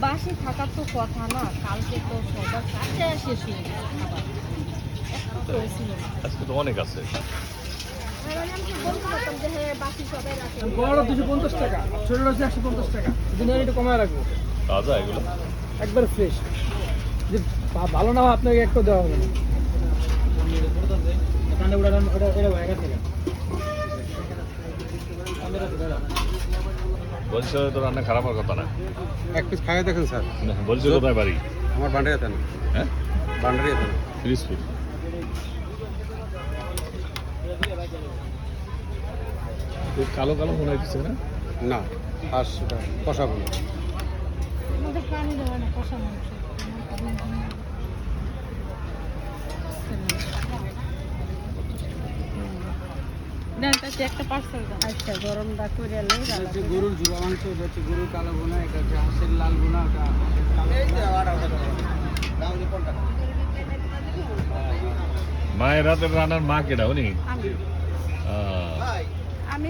বাসি থাকার তো কথা না, কালকে তো সবার কাছে শেষ হয়ে গেছে খাবার। একটু তো ছিল না। আজকে তো অনেক আছে। আমি কি বলতে পারতাম যে হ্যাঁ বাসি সবাই রাখে। বড় 250 টাকা, ছোট রয়েছে 150 টাকা। দিনের একটু কমায় রাখবো, তাজা এগুলো। একবার ফ্রেশ। যে ভালো না হয় আপনাকে একটু দেওয়া হবে না। এখানে ওটা হয়ে গেছে। বরিশালে তো রান্না খারাপ হওয়ার কথা না। এক পিস খাইয়ে দেখেন স্যার। বরিশাল কোথায় বাড়ি? আমার বান্ডারিয়াতে না, হ্যাঁ, বান্ডারিয়াতে না। পিরিজপুর। কালো কালো মনে হচ্ছে না? না, আর সেটা কষাবো না। আমাদের প্রাণী দেওয়া না, কষা মাংস। না, তাতে একটা পার্সেল দাও। আচ্ছা, গরমটা করে এলেই ভালো। হচ্ছে গরুর ঝুড়া মাংস, এটা হচ্ছে গরুর কালো বোনা, এটা হচ্ছে হাঁসের লাল বোনা, এটা মায়ের রাতের রান্নার মা কেডা উনি? আমি আহ আমি